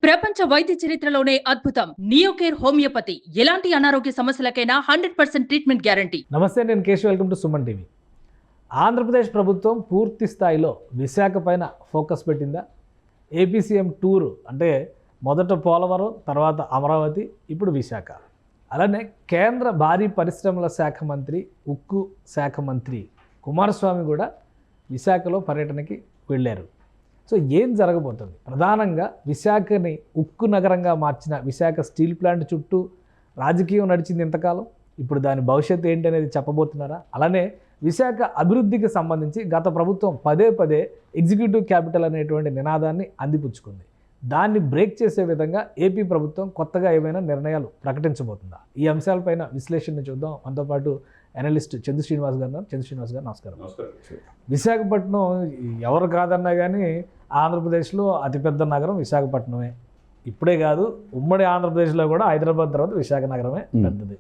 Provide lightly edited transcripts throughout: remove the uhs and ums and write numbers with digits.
ప్రపంచ వైద్య చరిత్రలోనే అద్భుతం నియోకేర్ హోమియోపతి. ఎలాంటి అనారోగ్య సమస్యలకైనా 100% ట్రీట్మెంట్ గ్యారంటీ. నమస్తే, నేను Keshav. Welcome to Suman TV. Andhra Pradesh ప్రభుత్వం పూర్తి స్థాయిలో విశాఖ పైన ఫోకస్ పెట్టిందా? ఏపీ సీఎం టూర్ అంటే మొదట పోలవరం, తర్వాత అమరావతి, ఇప్పుడు విశాఖ. అలానే కేంద్ర భారీ పరిశ్రమల శాఖ మంత్రి, ఉక్కు శాఖ మంత్రి కుమారస్వామి కూడా విశాఖలో పర్యటనకి వెళ్ళారు. సో ఏం జరగబోతుంది? ప్రధానంగా విశాఖని ఉక్కు నగరంగా మార్చిన విశాఖ స్టీల్ ప్లాంట్ చుట్టూ రాజకీయం నడిచింది ఇంతకాలం. ఇప్పుడు దాని భవిష్యత్తు ఏంటి అనేది చెప్పబోతున్నారా? అలానే విశాఖ అభివృద్ధికి సంబంధించి గత ప్రభుత్వం పదే ఎగ్జిక్యూటివ్ క్యాపిటల్ అనేటువంటి నినాదాన్ని అందిపుచ్చుకుంది. దాన్ని బ్రేక్ చేసే విధంగా ఏపీ ప్రభుత్వం కొత్తగా ఏమైనా నిర్ణయాలు ప్రకటించబోతుందా? ఈ అంశాలపైన విశ్లేషణ చూద్దాం. మనతో పాటు అనలిస్ట్ చంద్ర శ్రీనివాస్ గారు. చంద్ర శ్రీనివాస్ గారు నమస్కారం. విశాఖపట్నం ఎవరు కాదన్నా కానీ ఆంధ్రప్రదేశ్లో అతిపెద్ద నగరం విశాఖపట్నమే. ఇప్పుడే కాదు, ఉమ్మడి ఆంధ్రప్రదేశ్లో కూడా హైదరాబాద్ తర్వాత విశాఖ నగరమే పెద్దది.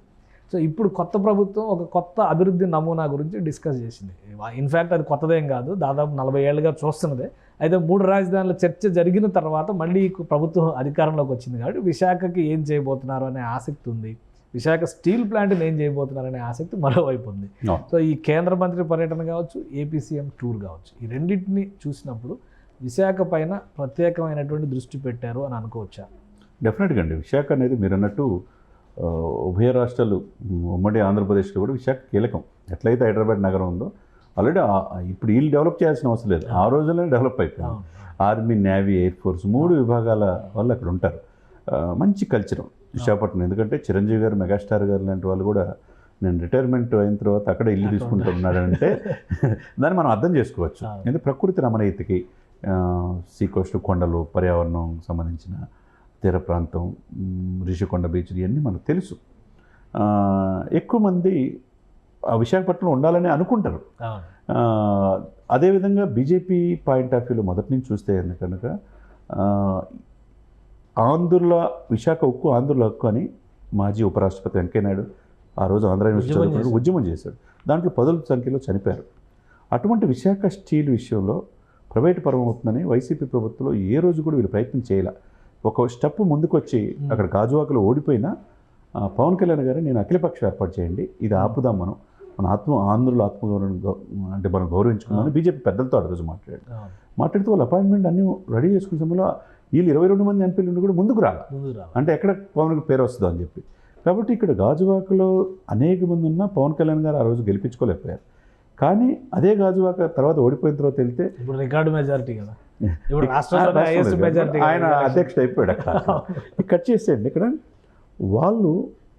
సో ఇప్పుడు కొత్త ప్రభుత్వం ఒక కొత్త అభివృద్ధి నమూనా గురించి డిస్కస్ చేసింది. ఇన్ఫ్యాక్ట్ అది కొత్తదేం కాదు, దాదాపు 40 ఏళ్ళుగా చూస్తున్నదే. అయితే 3 రాజధానుల చర్చ జరిగిన తర్వాత మళ్ళీ ప్రభుత్వం అధికారంలోకి వచ్చింది కాబట్టి విశాఖకి ఏం చేయబోతున్నారు అనే ఆసక్తి ఉంది. విశాఖ స్టీల్ ప్లాంట్ని ఏం చేయబోతున్నారనే ఆసక్తి మరోవైపు ఉంది. సో ఈ కేంద్ర మంత్రి పర్యటన కావచ్చు, ఏపీ సీఎం టూర్ కావచ్చు, ఈ రెండింటిని చూసినప్పుడు విశాఖ పైన ప్రత్యేకమైనటువంటి దృష్టి పెట్టారు అని అనుకోవచ్చా? డెఫినెట్గా అండి. విశాఖ అనేది మీరు అన్నట్టు ఉభయ రాష్ట్రాలు, ఉమ్మడి ఆంధ్రప్రదేశ్లో కూడా విశాఖ కీలకం. ఎట్లయితే హైదరాబాద్ నగరం ఉందో ఆల్రెడీ ఇప్పుడు వీళ్ళు డెవలప్ చేయాల్సిన అవసరం లేదు, ఆ రోజుల్లోనే డెవలప్ అయిపోయింది. ఆర్మీ, నేవీ, ఎయిర్ ఫోర్స్ 3 విభాగాల వాళ్ళు అక్కడ ఉంటారు. మంచి కల్చర్ విశాఖపట్నం. ఎందుకంటే చిరంజీవి గారు, మెగాస్టార్ గారు లాంటి వాళ్ళు కూడా నేను రిటైర్మెంట్ అయిన తర్వాత అక్కడ ఇల్లు తీసుకుంటున్నాడంటే దాన్ని మనం అర్థం చేసుకోవచ్చు. ఎందుకంటే ప్రకృతి రమణీయతకి, సీకోస్ట్, కొండలు, పర్యావరణం సంబంధించిన తీర ప్రాంతం, రిషికొండ బీచ్, ఇవన్నీ మనకు తెలుసు. ఎక్కువ మంది ఆ విశాఖపట్నంలో ఉండాలని అనుకుంటారు. అదేవిధంగా బీజేపీ పాయింట్ ఆఫ్ వ్యూలో మొదటి నుంచి చూస్తే కనుక ఆంధ్రుల విశాఖ ఉక్కు, ఆంధ్రుల హక్కు అని మాజీ ఉపరాష్ట్రపతి వెంకయ్యనాయుడు ఆ రోజు ఆంధ్ర యూనివర్సిటీ ఉద్యమం చేశాడు. దాంట్లో 10ల సంఖ్యలో చనిపోయారు. అటువంటి విశాఖ స్టీల్ విషయంలో ప్రైవేటు పరం అవుతుందని వైసీపీ ప్రభుత్వంలో ఏ రోజు కూడా వీళ్ళు ప్రయత్నం చేయాల. ఒక స్టెప్ ముందుకు వచ్చి అక్కడ గాజువాకలో ఓడిపోయినా పవన్ కళ్యాణ్ గారు నేను అఖిలపక్షం ఏర్పాటు చేయండి, ఇది ఆపుదాం, మన ఆంధ్రుల ఆత్మగౌరవం అంటే మనం గౌరవించుకుందామని బీజేపీ పెద్దలతో ఆ రోజు మాట్లాడుతూ వాళ్ళ అపాయింట్మెంట్ అన్నీ రెడీ చేసుకునే సమయంలో వీళ్ళు 22 మంది ఎంపీలు ఉండి కూడా ముందుకు రాలి. అంటే ఎక్కడ పవన్కి పేరు వస్తుందో అని చెప్పి. కాబట్టి ఇక్కడ గాజువాకలో అనేక మంది ఉన్నా పవన్ కళ్యాణ్ గారు ఆ రోజు గెలిపించుకోలేకపోయారు. కానీ అదే గాజువాక తర్వాత ఓడిపోయిన తర్వాత వెళ్తే ఇప్పుడు రికార్డు మెజారిటీ కదా, ఆయన అధ్యక్షుడు అయిపోయాడు. అక్కడ కట్ చేసేయండి. ఇక్కడ వాళ్ళు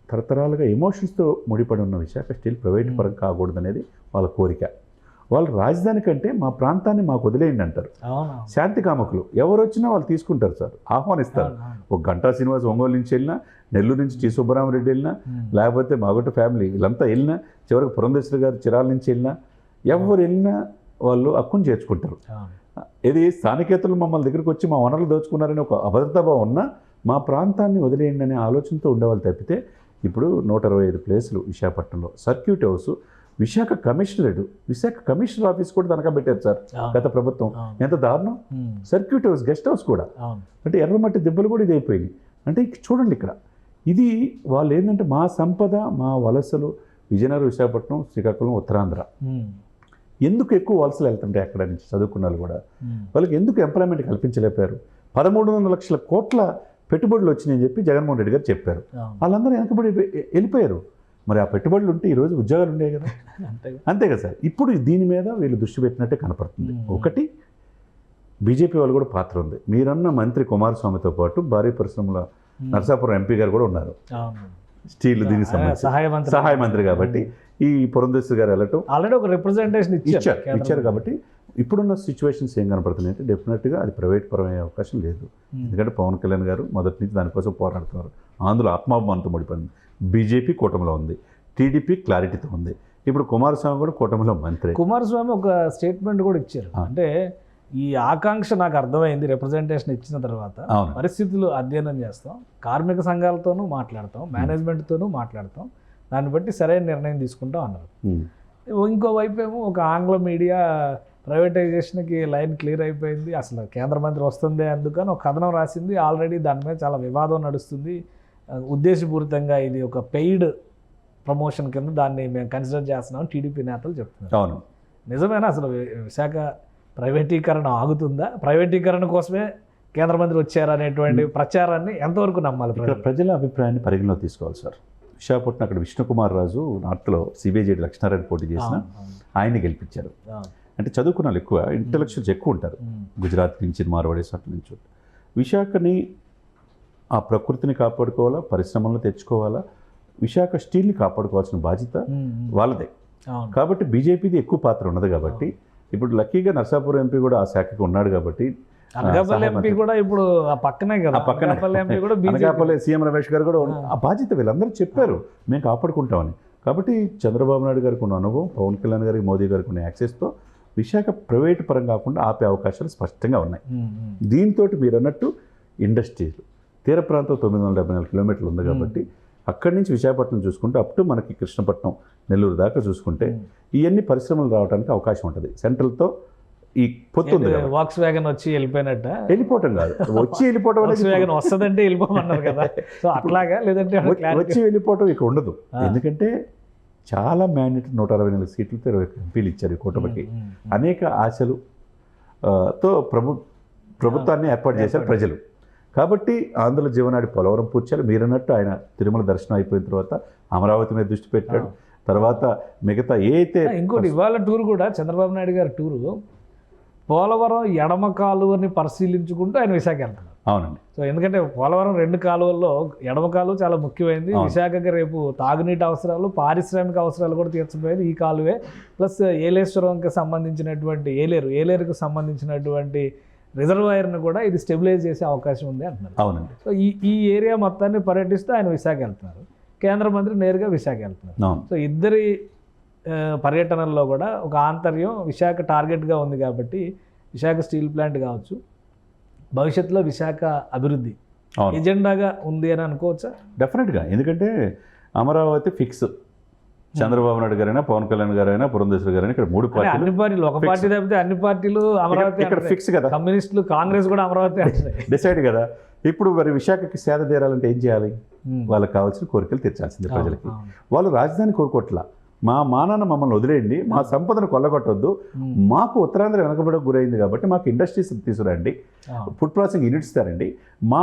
తరతరాలుగా ఎమోషన్స్తో ముడిపడి ఉన్న విశాఖ స్టీల్ ప్రైవేట్ పరం కాకూడదు అనేది వాళ్ళ కోరిక. వాళ్ళు రాజధాని కంటే మా ప్రాంతాన్ని మాకు వదిలేయండి అంటారు. శాంతి కామకులు ఎవరు వచ్చినా వాళ్ళు తీసుకుంటారు సార్, ఆహ్వానిస్తారు. ఒక గంటా శ్రీనివాస్ ఒంగోలు నుంచి వెళ్ళినా, నెల్లూరు నుంచి టి సుబ్బరామరెడ్డి వెళ్ళినా, లేకపోతే మాగొట్ట ఫ్యామిలీ వీళ్ళంతా వెళ్ళినా, చివరికి పురంధేశ్వరి గారు చిరాల నుంచి వెళ్ళినా, ఎవరు వెళ్ళినా వాళ్ళు హక్కును చేర్చుకుంటారు. ఇది స్థానికేతలు మమ్మల్ని దగ్గరికి వచ్చి మా వనరులు దోచుకున్నారని ఒక అభద్రతాభావం ఉన్నా మా ప్రాంతాన్ని వదిలేయండి అనే ఆలోచనతో ఉండేవాళ్ళు తప్పితే ఇప్పుడు 125 ప్లేసులు విశాఖపట్నంలో, circuit house, Visakha commissionerate, Visakha commissioner office కూడా తనఖా పెట్టారు సార్ గత ప్రభుత్వం. ఎంత దారుణం! సర్క్యూట్ హౌస్, గెస్ట్ హౌస్ కూడా, అంటే ఎర్రమట్టి దెబ్బలు కూడా ఇది అయిపోయింది. అంటే చూడండి ఇక్కడ ఇది వాళ్ళు ఏంటంటే మా సంపద, మా వలసలు విజయనగరం, విశాఖపట్నం, శ్రీకాకుళం, ఉత్తరాంధ్ర ఎందుకు ఎక్కువ వలసలు వెళ్తుంటే అక్కడ నుంచి చదువుకున్న వాళ్ళు కూడా వాళ్ళకి ఎందుకు ఎంప్లాయ్మెంట్ కల్పించలేపారు? 1300 లక్షల కోట్ల పెట్టుబడులు వచ్చినాయని చెప్పి జగన్మోహన్ రెడ్డి గారు చెప్పారు. వాళ్ళందరూ వెనకబడి వెళ్ళిపోయారు. మరి ఆ పెట్టుబడులు ఉంటే ఈరోజు ఉద్యోగాలు ఉండేవి కదా. అంతే కదా సార్. ఇప్పుడు దీని మీద వీళ్ళు దృష్టి పెట్టినట్టే కనపడుతుంది. ఒకటి బీజేపీ వాళ్ళు కూడా పాత్ర ఉంది. మీరన్న మంత్రి కుమారస్వామితో పాటు భారీ పరిశ్రమల నరసాపురం ఎంపీ గారు కూడా ఉన్నారు. స్టీల్ దీనికి సంబంధించి సహాయ మంత్రి కాబట్టి ఈ పురంధేశ్వరి గారు వెళ్ళటం ఆల్రెడీ ఒక రిప్రజెంటేషన్ ఇచ్చారు. కాబట్టి ఇప్పుడున్న సిచ్యువేషన్స్ ఏం కనపడుతున్నాయి అంటే డెఫినెట్గా అది ప్రైవేట్ పరమయ్యే అవకాశం లేదు. ఎందుకంటే పవన్ కళ్యాణ్ గారు మొదటి నుంచి దానికోసం పోరాడుతున్నారు. ఆంధ్రుల ఆత్మాభిమానంతో ముడిపడింది. బీజేపీ కూటమిలో ఉంది, టీడీపీ క్లారిటీతో ఉంది, ఇప్పుడు కుమారస్వామి కూడా కూటమిలో మంత్రి. కుమారస్వామి ఒక స్టేట్మెంట్ కూడా ఇచ్చారు. అంటే ఈ ఆకాంక్ష నాకు అర్థమైంది, రిప్రజెంటేషన్ ఇచ్చిన తర్వాత పరిస్థితులు అధ్యయనం చేస్తాం, కార్మిక సంఘాలతోనూ మాట్లాడతాం, మేనేజ్మెంట్తోనూ మాట్లాడతాం, దాన్ని బట్టి సరైన నిర్ణయం తీసుకుంటాం అన్నారు. ఇంకోవైపు ఏమో ఒక ఆంగ్ల మీడియా ప్రైవేటైజేషన్కి లైన్ క్లియర్ అయిపోయింది, అసలు కేంద్ర మంత్రి వస్తుంది అందుకని ఒక కథనం రాసింది. ఆల్రెడీ దాని మీద చాలా వివాదం నడుస్తుంది. ఉద్దేశపూరితంగా ఇది ఒక పెయిడ్ ప్రమోషన్ కింద దాన్ని మేము కన్సిడర్ చేస్తున్నామని టీడీపీ నేతలు చెప్తున్నారు. అవును, నిజమేనా? అసలు విశాఖ ప్రైవేటీకరణ ఆగుతుందా? ప్రైవేటీకరణ కోసమే కేంద్ర మంత్రి వచ్చారనేటువంటి ప్రచారాన్ని ఎంతవరకు నమ్మాలి? ఇక్కడ ప్రజల అభిప్రాయాన్ని పరిగణలో తీసుకోవాలి సార్. విశాఖపట్నం అక్కడ విష్ణుకుమార్ రాజు నార్త్లో సిబిఐజేడి లక్ష్మారెడ్డి పోటీ చేసిన ఆయన్ని గెలిపించారు. అంటే చదువుకున్న వాళ్ళు ఎక్కువ, ఇంటలెక్చువల్స్ ఎక్కువ ఉంటారు, గుజరాత్ నుంచి మార్వాడేస్ అట్ల నుంచి. విశాఖని ఆ ప్రకృతిని కాపాడుకోవాలా, పరిశ్రమలను తెచ్చుకోవాలా, విశాఖ స్టీల్ని కాపాడుకోవాల్సిన బాధ్యత వాళ్ళదే. కాబట్టి బీజేపీది ఎక్కువ పాత్ర ఉన్నది. కాబట్టి ఇప్పుడు లక్కీగా నర్సాపూర్ ఎంపీ కూడా ఆ శాఖకి ఉన్నాడు. కాబట్టి అనకాపల్లి ఎంపీ కూడా ఇప్పుడు ఆ పక్కనే కదా, అనకాపల్లి ఎంపీ కూడా అనకాపల్లి సీఎం రమేష్ గారు కూడా ఆ బాధ్యత వీళ్ళందరూ చెప్పారు మేము కాపాడుకుంటామని. కాబట్టి చంద్రబాబు నాయుడు గారికి ఉన్న అనుభవం, పవన్ కళ్యాణ్ గారికి, మోదీ గారికి ఉన్న యాక్సెస్తో విశాఖ ప్రైవేటు పరం కాకుండా ఆపే అవకాశాలు స్పష్టంగా ఉన్నాయి. దీంతో మీరు అన్నట్టు ఇండస్ట్రీలు తీర ప్రాంతం 974 కిలోమీటర్లు ఉంది. కాబట్టి అక్కడి నుంచి విశాఖపట్నం చూసుకుంటే అప్ టు మనకి కృష్ణపట్నం, నెల్లూరు దాకా చూసుకుంటే ఇవన్నీ పరిశ్రమలు రావడానికి అవకాశం ఉంటుంది. సెంట్రల్తో ఈ పొత్తు ఉంది. వాక్స్ వ్యాగన్ వచ్చి వెళ్ళిపోయినట్ట, వెళ్ళిపోవటం కాదు, వచ్చి వెళ్ళిపోవటం అనేది వస్తుందంటే వెళ్ళిపోమన్నారు కదా, సో అట్లాగా. లేదంటే వచ్చి వెళ్ళిపోవటం ఇక్కడ ఉండదు. ఎందుకంటే చాలా మ్యాండేటరీ 164 సీట్లతో 20 ఎంపీలు ఇచ్చారు ఈ కూటమికి. అనేక ఆశలు తో ప్రభుత్వాన్ని ఏర్పాటు చేశారు ప్రజలు. కాబట్టి ఆంధ్ర జీవనాడి పోలవరం పూర్చాలి. మీరన్నట్టు ఆయన తిరుమల దర్శనం అయిపోయిన తర్వాత అమరావతి మీద దృష్టి పెట్టాడు. తర్వాత మిగతా అయితే ఇంకోటి ఇవాళ టూర్ కూడా చంద్రబాబు నాయుడు గారి టూరు పోలవరం ఎడమ కాలువని పరిశీలించుకుంటూ ఆయన విశాఖ వెళ్తున్నారు. అవునండి. సో ఎందుకంటే పోలవరం 2 కాలువల్లో ఎడమ కాలువ చాలా ముఖ్యమైనది. విశాఖకి రేపు తాగునీటి అవసరాలు, పారిశ్రామిక అవసరాలు కూడా తీర్చబోయేది ఈ కాలువే. ప్లస్ ఏలేశ్వరంకి సంబంధించినటువంటి ఏలేరుకు సంబంధించినటువంటి రిజర్వాయర్ని కూడా ఇది స్టెబిలైజ్ చేసే అవకాశం ఉంది అంటున్నారు. అవునండి. సో ఈ ఏరియా మొత్తాన్ని పర్యటిస్తూ ఆయన విశాఖ వెళ్తున్నారు. కేంద్ర మంత్రి నేరుగా విశాఖ వెళ్తున్నారు. సో ఇద్దరి పర్యటనల్లో కూడా ఒక ఆంతర్యం విశాఖ టార్గెట్గా ఉంది. కాబట్టి విశాఖ స్టీల్ ప్లాంట్ కావచ్చు, భవిష్యత్తులో విశాఖ అభివృద్ధి ఎజెండాగా ఉంది అని అనుకోవచ్చా? డెఫినెట్గా. ఎందుకంటే అమరావతి ఫిక్స్. చంద్రబాబు నాయుడు గారైనా, పవన్ కళ్యాణ్ గారైనా, పురంధేశ్వరి గారైనా, ఇక్కడ 3 పార్టీలు, అన్ని పార్టీలు, ఒక పార్టీ తప్పితే అన్ని పార్టీలు అమరావతి ఇక్కడ ఫిక్స్ కదా. కమ్యూనిస్టులు, కాంగ్రెస్ కూడా అమరావతి డిసైడ్ కదా. ఇప్పుడు మరి విశాఖకి సేద తీరాలంటే ఏం చేయాలి? వాళ్ళకి కావాల్సిన కోరికలు తీర్చాల్సిందే ప్రజలకి. వాళ్ళు రాజధాని కోరుకోవట్లా. మా మానాన్న మమ్మల్ని వదిలేయండి, మా సంపదను కొల్లగొట్టొద్దు, మాకు ఉత్తరాంధ్ర వెనకబడ గురైంది కాబట్టి మాకు ఇండస్ట్రీస్ తీసుకురండి, ఫుడ్ ప్రాసెసింగ్ యూనిట్స్ తరండి, మా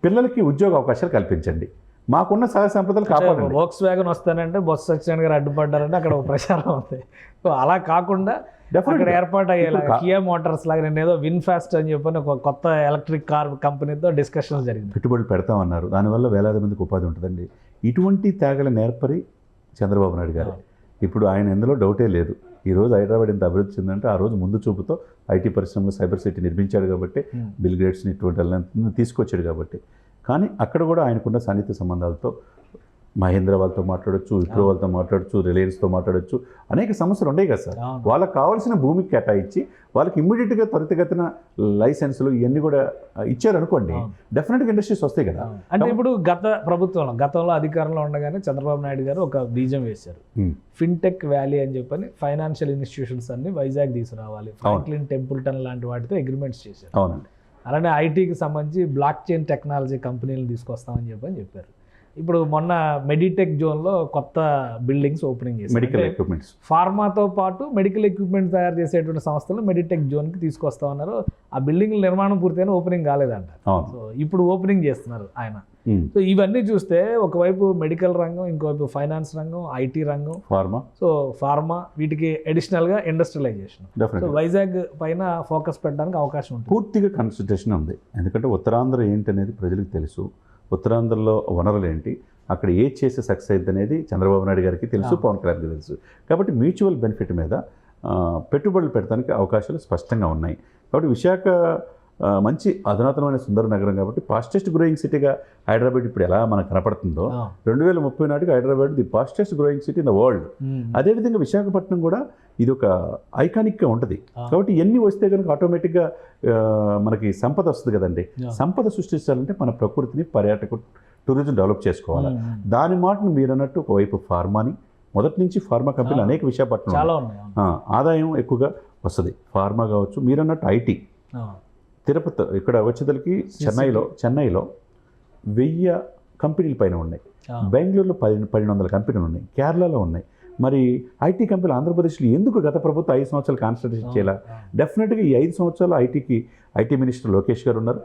పిల్లలకి ఉద్యోగ అవకాశాలు కల్పించండి, మాకున్న సహజ సంపదలు కాపాడండి. వోక్స్ వ్యాగన్ వస్తానంటే బొత్స సత్యనారాయణ గారు అడ్డుపడ్డారంటే అక్కడ ఒక ప్రచారం ఉంది. సో అలా కాకుండా అక్కడ ఏర్పాటు అయ్యేలా కియా మోటార్స్ లాగా నేను ఏదో విన్ఫాస్ట్ అని చెప్పని ఒక కొత్త ఎలక్ట్రిక్ కార్ కంపెనీతో డిస్కషన్ జరిగింది. పెట్టుబడులు పెడతామన్నారు, దానివల్ల వేలాది మందికి ఉపాధి ఉంటుందండి. ఇటువంటి త్యాగల నేర్పరి చంద్రబాబు నాయుడు గారు. ఇప్పుడు ఆయన ఎందులో డౌటే లేదు. ఈరోజు హైదరాబాద్ ఎంత అభివృద్ధి చెందంటే ఆ రోజు ముందు చూపుతో ఐటీ పరిశ్రమలో సైబర్ సిటీ నిర్మించాడు కాబట్టి, బిల్ గేట్స్ని ఇటువంటి వాళ్ళని తీసుకొచ్చాడు కాబట్టి. కానీ అక్కడ కూడా ఆయనకున్న సన్నిహిత సంబంధాలతో మహేంద్ర వాళ్ళతో మాట్లాడొచ్చు, విప్రో వాళ్ళతో మాట్లాడచ్చు, రిలయన్స్తో మాట్లాడచ్చు, అనేక సమస్యలు ఉన్నాయి కదా సార్. వాళ్ళకి కావాల్సిన భూమికి కేటాయించి వాళ్ళకి ఇమ్మీడియట్గా త్వరితగతిన లైసెన్సులు ఇవన్నీ కూడా ఇచ్చారనుకోండి, డెఫినెట్గా ఇండస్ట్రీస్ వస్తాయి కదా. అంటే ఇప్పుడు గతంలో అధికారంలో ఉండగానే చంద్రబాబు నాయుడు గారు ఒక బీజం వేశారు, ఫిన్టెక్ వ్యాలీ అని చెప్పని. ఫైనాన్షియల్ ఇన్స్టిట్యూషన్స్ అన్ని వైజాగ్ తీసుకురావాలి, ఫ్రాంక్లిన్ టెంపుల్టన్ లాంటి వాటితో అగ్రిమెంట్స్ చేశారు. అవునండి. అలానే ఐటీకి సంబంధించి బ్లాక్ చైన్ టెక్నాలజీ కంపెనీలు తీసుకొస్తామని చెప్పారు. ఇప్పుడు మొన్న మెడిటెక్ జోన్లో కొత్త బిల్డింగ్స్ ఓపెనింగ్ చేశారు. మెడికల్ ఎక్విప్మెంట్స్, ఫార్మాతో పాటు మెడికల్ ఎక్విప్మెంట్ తయారు చేసేటువంటి సంస్థలు మెడిటెక్ జోన్కి తీసుకొస్తా ఉన్నారు. ఆ బిల్డింగ్ల నిర్మాణం పూర్తయిన ఓపెనింగ్ కాలేదంట. సో ఇప్పుడు ఓపెనింగ్ చేస్తున్నారు ఆయన. సో ఇవన్నీ చూస్తే ఒకవైపు మెడికల్ రంగం, ఇంకోవైపు ఫైనాన్స్ రంగం, ఐటీ రంగం, ఫార్మా వీటికి అడిషనల్గా ఇండస్ట్రియలైజేషన్. సో వైజాగ్ పైన ఫోకస్ పెట్టడానికి అవకాశం ఉంటుంది. పూర్తిగా కన్సల్టేషన్ ఉంది. ఎందుకంటే ఉత్తరాంధ్ర ఏంటనేది ప్రజలకు తెలుసు. ఉత్తరాంధ్రలో వనరులు ఏంటి, అక్కడ ఏది చేస్తే సక్సెస్ అయింది అనేది చంద్రబాబు నాయుడు గారికి తెలుసు, పవన్ కళ్యాణ్ గారికి తెలుసు. కాబట్టి మ్యూచువల్ బెనిఫిట్ మీద పెట్టుబడులు పెట్టడానికి అవకాశాలు స్పష్టంగా ఉన్నాయి. కాబట్టి విశాఖ మంచి అధునాతనమైన సుందర నగరం కాబట్టి ఫాస్టెస్ట్ గ్రోయింగ్ సిటీగా హైదరాబాద్ ఇప్పుడు ఎలా మనకు కనపడుతుందో 2030 నాటికి Hyderabad the fastest growing city in the world. అదేవిధంగా విశాఖపట్నం కూడా ఇది ఒక ఐకానిక్గా ఉంటుంది. కాబట్టి ఇవన్నీ వస్తే కనుక ఆటోమేటిక్గా మనకి సంపద వస్తుంది కదండి. సంపద సృష్టించాలంటే మన ప్రకృతిని, టూరిజం డెవలప్ చేసుకోవాలి. దాని మాటను మీరు అన్నట్టు ఒకవైపు ఫార్మాని, మొదటి నుంచి ఫార్మా కంపెనీలు అనేక విశాఖపట్నం ఆదాయం ఎక్కువగా వస్తుంది. ఫార్మా కావచ్చు, మీరు అన్నట్టు ఐటీ, తిరుపతి ఇక్కడ వచ్చేసరికి చెన్నైలో 1000 కంపెనీల పైన ఉన్నాయి, బెంగళూరులో 1200 కంపెనీలు ఉన్నాయి, కేరళలో ఉన్నాయి. మరి ఐటీ కంపెనీలు ఆంధ్రప్రదేశ్లో ఎందుకు గత ప్రభుత్వం 5 సంవత్సరాలు కాన్సన్ట్రేషన్ చేయాలి? డెఫినెట్గా ఈ 5 సంవత్సరాలు ఐటీ మినిస్టర్ లోకేష్ గారు ఉన్నారు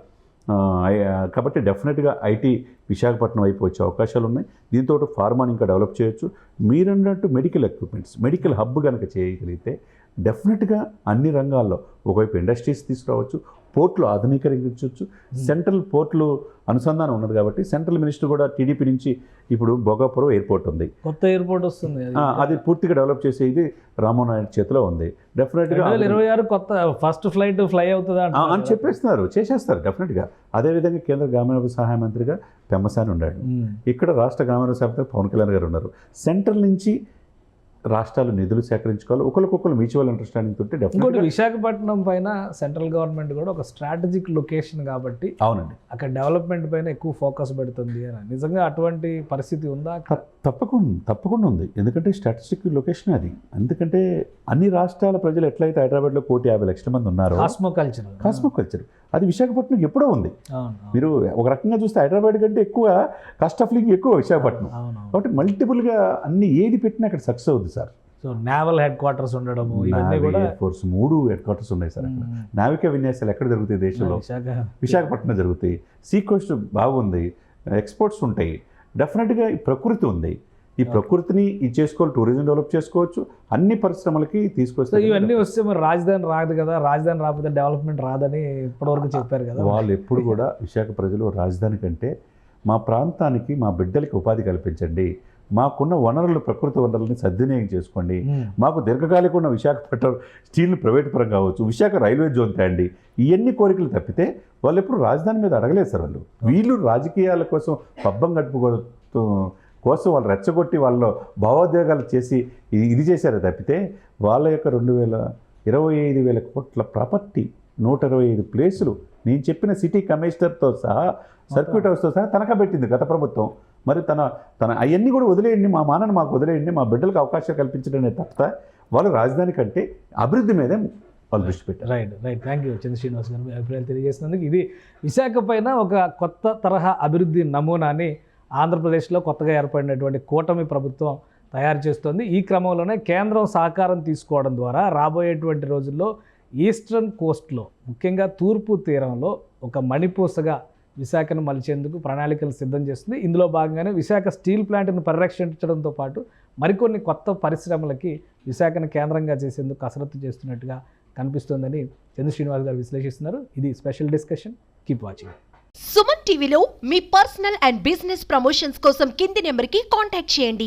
కాబట్టి డెఫినెట్గా ఐటీ విశాఖపట్నం వైపు వచ్చే అవకాశాలు ఉన్నాయి. దీంతో ఫార్మాని ఇంకా డెవలప్ చేయొచ్చు. మీరన్నట్టు మెడికల్ ఎక్విప్మెంట్స్, మెడికల్ హబ్ కనుక చేయగలిగితే డెఫినెట్గా అన్ని రంగాల్లో ఒకవైపు ఇండస్ట్రీస్ తీసుకురావచ్చు, పోర్ట్లు ఆధునీకరించవచ్చు. సెంట్రల్ పోర్ట్లు అనుసంధానం ఉన్నది కాబట్టి సెంట్రల్ మినిస్టర్ కూడా టీడీపీ నుంచి ఇప్పుడు భోగాపురం ఎయిర్పోర్ట్ ఉంది, కొత్త ఎయిర్పోర్ట్ వస్తుంది, అది పూర్తిగా డెవలప్ చేసే ఇది రామ్మోహన్ నాయుడు చేతిలో ఉంది. డెఫినెట్గా 2026 కొత్త ఫస్ట్ ఫ్లైట్ ఫ్లై అవుతుందా అని చెప్పేస్తున్నారు, చేసేస్తారు డెఫినెట్గా. అదేవిధంగా కేంద్ర గ్రామీణాభివృద్ధి సహాయ మంత్రిగా పెమ్మసాని ఉన్నాడు, ఇక్కడ రాష్ట్ర గ్రామీణ శాఖ పవన్ కళ్యాణ్ గారు ఉన్నారు. సెంట్రల్ నుంచి రాష్ట్రాలు నిధులు సేకరించుకోవాలి, ఒకరికొకరు మ్యూచువల్ అండర్స్టాండింగ్ తోటి ఇంకోటి డెఫినెట్గా. విశాఖపట్నం పైన సెంట్రల్ గవర్నమెంట్ కూడా ఒక స్ట్రాటజిక్ లొకేషన్ కాబట్టి అవునండి, అక్కడ డెవలప్మెంట్ పైన ఎక్కువ ఫోకస్ పెడుతుంది అని. నిజంగా అటువంటి పరిస్థితి ఉందా? తప్పకుండా ఉంది. ఎందుకంటే స్ట్రాటజిక్ లొకేషన్ అది. ఎందుకంటే అన్ని రాష్ట్రాల ప్రజలు ఎట్లయితే హైదరాబాద్లో 1,50,00,000 మంది ఉన్నారో, కాస్మోకల్చర్ అది విశాఖపట్నం ఎప్పుడో ఉంది. మీరు ఒక రకంగా చూస్తే హైదరాబాద్ కంటే ఎక్కువ కాస్ట్ ఆఫ్ లివింగ్ ఎక్కువ విశాఖపట్నం కాబట్టి మల్టిపుల్గా అన్ని ఏది పెట్టినా అక్కడ సక్సెస్ అవుతుంది sir. So naval head quarters ఉండడము, ఇవన్నీ కూడా ఫోర్స్ 3 హెడ్ క్వార్టర్స్ ఉన్నాయి సార్ అక్కడ. నావికా విన్యాసాలు ఎక్కడ జరుగుతాయి దేశంలో? విశాఖపట్నం జరుగుతాయి. సీ కోస్ట్ బాగుంది, ఎక్స్పోర్ట్స్ ఉంటాయి. డెఫినెట్గా ఈ ప్రకృతి ఉంది, ఈ ప్రకృతిని ఇది చేసుకోవాలి, టూరిజం డెవలప్ చేసుకోవచ్చు, అన్ని పరిశ్రమలకి తీసుకొస్తే. ఇవన్నీ వస్తే మరి రాజధాని రాదు కదా, రాజధాని రాకపోతే డెవలప్మెంట్ రాదని ఇప్పటివరకు చెప్పారు కదా. వాళ్ళు ఎప్పుడు కూడా విశాఖ ప్రజలు రాజధాని కంటే మా ప్రాంతానికి, మా బిడ్డలకి ఉపాధి కల్పించండి, మాకున్న వనరులు, ప్రకృతి వనరులని సద్వినియోగం చేసుకోండి, మాకు దీర్ఘకాలిక ఉన్న విశాఖపట్నం స్టీల్ ప్రైవేట్ పరం కావచ్చు, విశాఖ రైల్వే జోన్ తేండి, ఇవన్నీ కోరికలు తప్పితే వాళ్ళు ఎప్పుడు రాజధాని మీద అడగలేదు సార్. వీళ్ళు రాజకీయాల కోసం పబ్బం కోసం వాళ్ళు రెచ్చగొట్టి వాళ్ళ భావోద్వేగాలు చేసి ఇది చేశారు తప్పితే వాళ్ళ యొక్క 25,000 కోట్ల ప్రాపర్టీ, 125 ప్లేసులు, నేను చెప్పిన సిటీ కమిషనర్తో సహా, సర్క్యూట్ హౌస్తో సహా తనఖా పెట్టింది గత ప్రభుత్వం. మరి తన అవన్నీ కూడా వదిలేయండి, మా మానని మాకు వదిలేయండి, మా బిడ్డలకు అవకాశం కల్పించడమే తప్ప వాళ్ళు రాజధాని కంటే అభివృద్ధి మీదే వాళ్ళు దృష్టి పెట్టారు. రైట్. థ్యాంక్ యూ చంద్ర శ్రీనివాస్ గారు, మీ అభిప్రాయాలు తెలియజేసినందుకు. ఇది విశాఖ పైన ఒక కొత్త తరహా అభివృద్ధి నమూనాని ఆంధ్రప్రదేశ్లో కొత్తగా ఏర్పడినటువంటి కూటమి ప్రభుత్వం తయారు చేస్తోంది. ఈ క్రమంలోనే కేంద్రం సహకారం తీసుకోవడం ద్వారా రాబోయేటువంటి రోజుల్లో ఈస్టర్న్ కోస్ట్లో, ముఖ్యంగా తూర్పు తీరంలో ఒక మణిపూసగా విశాఖను మలిచేందుకు ప్రణాళికలు సిద్ధం చేస్తుంది. ఇందులో భాగంగానే విశాఖ స్టీల్ ప్లాంట్ను పరిరక్షించడంతో పాటు మరికొన్ని కొత్త పరిశ్రమలకి విశాఖను కేంద్రంగా చేసేందుకు కసరత్తు చేస్తున్నట్టుగా కనిపిస్తోందని చంద్ర శ్రీనివాస్ గారు విశ్లేషిస్తున్నారు. ఇది special discussion. Keep watching. Suman టీవీలో మీ పర్సనల్ అండ్ బిజినెస్ ప్రమోషన్స్ కోసం కింది నెంబర్కి కాంటాక్ట్ చేయండి.